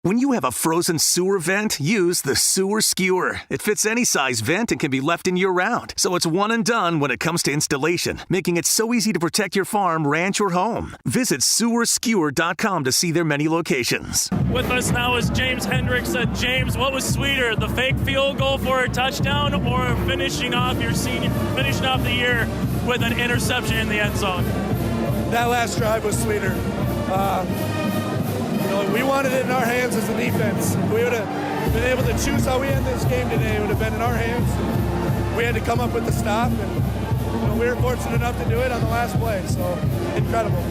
When you have a frozen sewer vent, use the Sewer Skewer. It fits any size vent and can be left in year-round, so it's one and done when it comes to installation, making it so easy to protect your farm, ranch, or home. Visit sewerskewer.com to see their many locations. With us now is James Hendricks. James, what was sweeter, the fake field goal for a touchdown or finishing off the year with an interception in the end zone? That last drive was sweeter. We wanted it in our hands as a defense. We would have been able to choose how we end this game today. It would have been in our hands. We had to come up with the stop, and we were fortunate enough to do it on the last play. So incredible.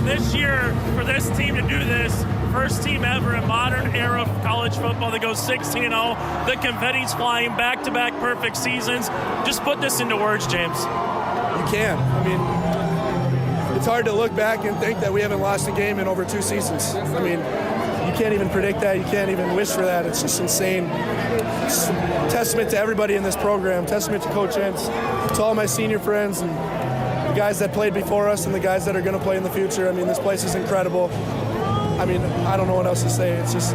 This year, for this team to do this, first team ever in modern era of college football that goes 16-0. The confetti's flying, back-to-back perfect seasons. Just put this into words, James. You can. I mean, it's hard to look back and think that we haven't lost a game in over 2 seasons. I mean, you can't even predict that. You can't even wish for that. It's just insane. It's testament to everybody in this program, testament to Coach Entz, to all my senior friends and the guys that played before us and the guys that are going to play in the future. I mean, this place is incredible. I mean, I don't know what else to say. This is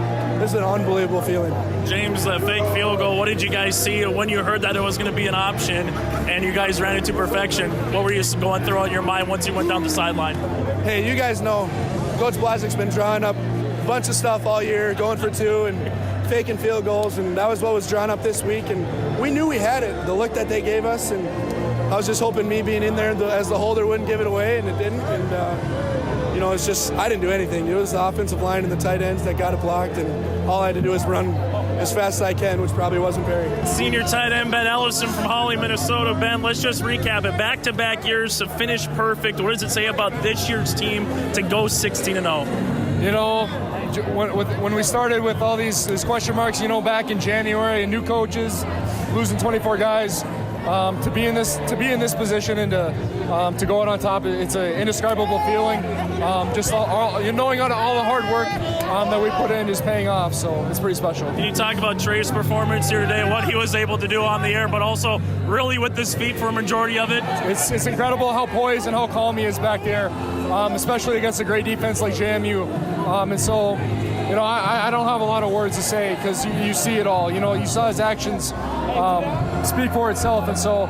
an unbelievable feeling. James, that fake field goal, what did you guys see when you heard that it was going to be an option and you guys ran it to perfection? What were you going through in your mind once you went down the sideline? Hey, you guys know Coach Blazek's been drawing up a bunch of stuff all year, going for 2 and faking field goals, and that was what was drawn up this week. And we knew we had it, the look that they gave us, and I was just hoping me being in there as the holder wouldn't give it away, and it didn't. And it's just, I didn't do anything. It was the offensive line and the tight ends that got it blocked, and all I had to do was run as fast as I can, which probably wasn't very. Senior tight end Ben Ellefson from Hawley, Minnesota. Ben, let's just recap it. Back-to-back years to finish perfect. What does it say about this year's team to go 16-0? When we started with all these question marks, back in January, and new coaches, losing 24 guys, to be in this position and to go out on top, it's an indescribable feeling. Just knowing all the hard work that we put in is paying off, so it's pretty special. Can you talk about Trey's performance here today, what he was able to do on the air, but also really with his feet for a majority of it? It's incredible how poised and how calm he is back there, especially against a great defense like JMU. And so, I don't have a lot of words to say because you see it all. You saw his actions speak for itself, and so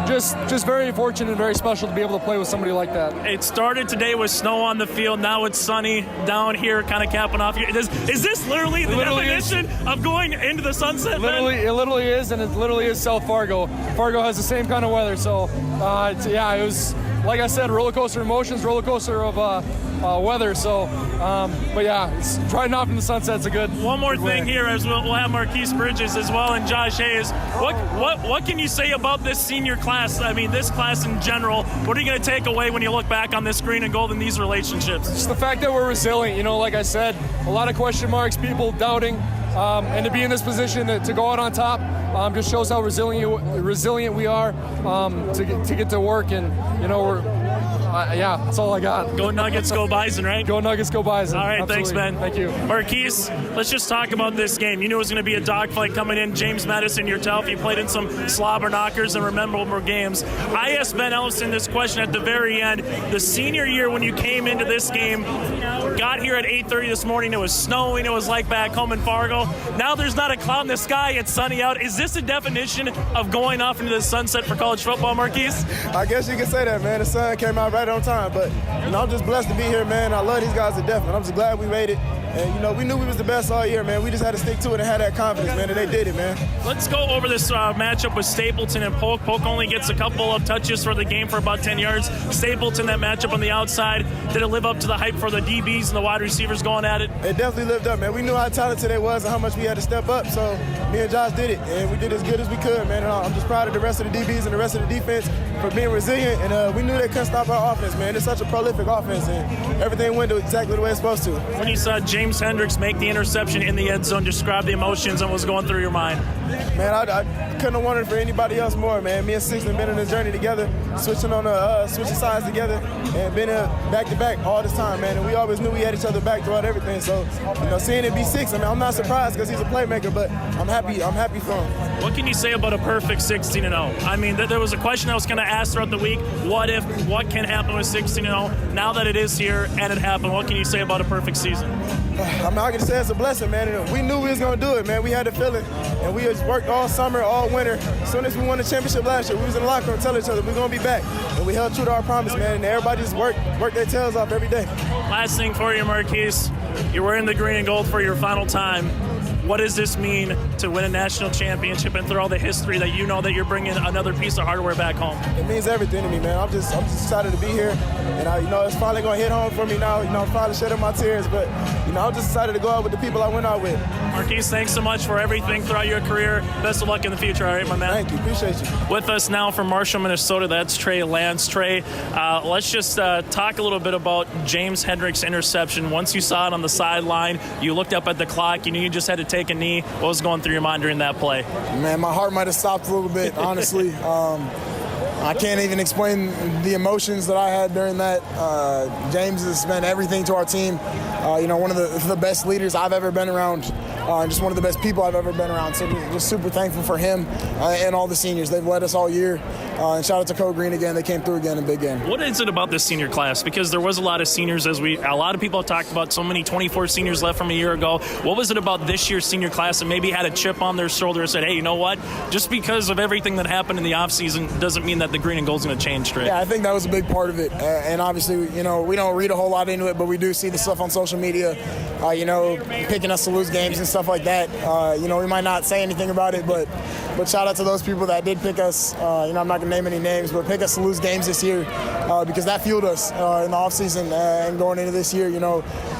just very fortunate and very special to be able to play with somebody like that. It started today with snow on the field. Now it's sunny down here, kind of capping off here. Is this literally the definition of going into the sunset? It literally is, and it literally is South Fargo. Fargo has the same kind of weather, so it was, like I said, roller coaster emotions, roller coaster of weather. So, but yeah, it's riding off in the sunset's a good. One more good thing here, as we'll have Marquise Bridges as well and Josh Hayes. What can you say about this senior class? I mean, this class in general. What are you going to take away when you look back on this green and gold in these relationships? Just the fact that we're resilient. Like I said, a lot of question marks, people doubting, and to be in this position to go out on top just shows how resilient we are to get to work, and that's all I got. Go Nuggets, go Bison, right? Go Nuggets, go Bison. All right, absolutely. Thanks, Ben. Thank you. Marquise, let's just talk about this game. You knew it was going to be a dogfight coming in. James Madison, yourself, you played in some slobber knockers and memorable games. I asked Ben Ellefson this question at the very end. The senior year, when you came into this game, got here at 8:30 this morning, it was snowing, it was like back home in Fargo. Now there's not a cloud in the sky, it's sunny out. Is this a definition of going off into the sunset for college football, Marquise? I guess you can say that, man. The sun came out right on time, but I'm just blessed to be here, man. I love these guys to death, and I'm just glad we made it. And, we knew we was the best all year, man. We just had to stick to it and have that confidence, man, and they did it, man. Let's go over this matchup with Stapleton and Polk. Polk only gets a couple of touches for the game for about 10 yards. Stapleton, that matchup on the outside, did it live up to the hype for the DBs and the wide receivers going at it? It definitely lived up, man. We knew how talented they was and how much we had to step up, so me and Josh did it, and we did as good as we could, man. And I'm just proud of the rest of the DBs and the rest of the defense for being resilient, and we knew they couldn't stop our offense, man. It's such a prolific offense, and everything went exactly the way it's supposed to. When you saw James Hendricks make the interception in the end zone, describe the emotions and what was going through your mind. Man, I couldn't have wanted for anybody else more, man. Me and Six have been on this journey together, switching sides together, and been back-to-back all this time, man. And we always knew we had each other back throughout everything. So, seeing it be Six, I'm not surprised because he's a playmaker, but I'm happy for him. What can you say about a perfect 16-0? I mean, there was a question I was going to ask throughout the week. What can happen with 16-0? Now that it is here and it happened, what can you say about a perfect season? I can say it's a blessing, man. And we knew we was going to do it, man. We had the feeling, and we just worked all summer, all winter. As soon as we won the championship last year, we was in the locker room telling each other we're going to be back. And we held true to our promise, man. And everybody just worked their tails off every day. Last thing for you, Marquise. You're wearing the green and gold for your final time. What does this mean to win a national championship and through all the history that you know that you're bringing another piece of hardware back home? It means everything to me, man. I'm just excited to be here, and it's finally gonna hit home for me now. I'm finally shedding my tears, but I'm just excited to go out with the people I went out with. Marquise, thanks so much for everything throughout your career. Best of luck in the future, all right, my man? Thank you, appreciate you. With us now from Marshall, Minnesota, that's Trey Lance. Trey, let's just talk a little bit about James Hendricks' interception. Once you saw it on the sideline, you looked up at the clock, you knew you just had to take a knee. What was going through your mind during that play? Man, my heart might have stopped a little bit, honestly. I can't even explain the emotions that I had during that. James has meant everything to our team. One of the best leaders I've ever been around, and just one of the best people I've ever been around. So just super thankful for him and all the seniors. They've led us all year. And shout out to Code Green again. They came through again in big game. What is it about this senior class? Because there was a lot of seniors, a lot of people have talked about so many 24 seniors left from a year ago. What was it about this year's senior class that maybe had a chip on their shoulder and said, hey, you know what? Just because of everything that happened in the offseason doesn't mean that the green and gold is going to change, Trey. Yeah, I think that was a big part of it. And obviously, we don't read a whole lot into it, but we do see the stuff on social media, picking us to lose games and stuff like that. We might not say anything about it, but shout out to those people that did pick us. I'm not going to name any names, but pick us to lose games this year because that fueled us in the offseason and going into this year.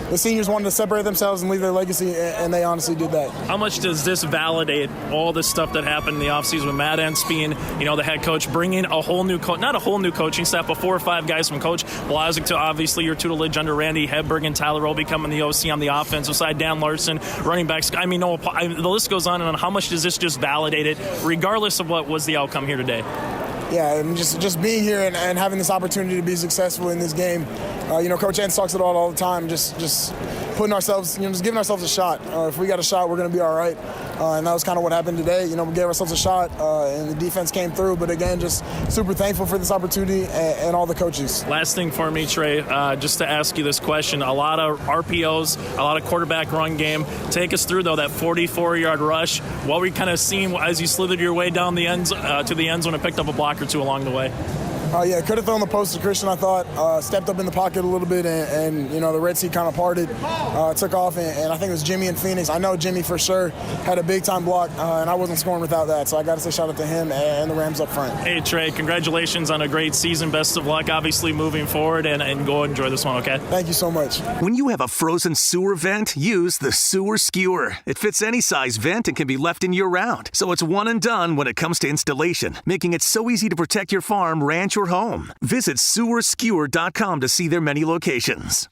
The seniors wanted to separate themselves and leave their legacy, and they honestly did that. How much does this validate all the stuff that happened in the offseason with Matt Entz being, the head coach, bringing a whole new not a whole new coaching staff, but 4 or 5 guys from Coach Blazik to obviously your tutelage under Randy Hedberg and Tyler Rowe becoming the OC on the offensive side, Dan Larson, running backs. The list goes on and on. How much does this just validate it, regardless of what was the outcome here today? Yeah, and just being here and having this opportunity to be successful in this game. Coach Entz talks about it all the time, just putting ourselves, just giving ourselves a shot. If we got a shot, we're going to be all right. And that was kind of what happened today. We gave ourselves a shot, and the defense came through. But again, just super thankful for this opportunity and all the coaches. Last thing for me, Trey, just to ask you this question. A lot of RPOs, a lot of quarterback run game. Take us through, though, that 44-yard rush. What were you kind of seeing as you slithered your way down the ends to the end zone and picked up a block or two along the way? Could have thrown the post to Christian, I thought. Stepped up in the pocket a little bit, and the Red Sea kind of parted, took off, and I think it was Jimmy and Phoenix. I know Jimmy for sure had a big-time block, and I wasn't scoring without that, so I got to say shout out to him and the Rams up front. Hey, Trey, congratulations on a great season. Best of luck, obviously, moving forward, and go enjoy this one, okay? Thank you so much. When you have a frozen sewer vent, use the sewer skewer. It fits any size vent and can be left in year-round, so it's one and done when it comes to installation, making it so easy to protect your farm, ranch, or home. Visit sewerskewer.com to see their many locations.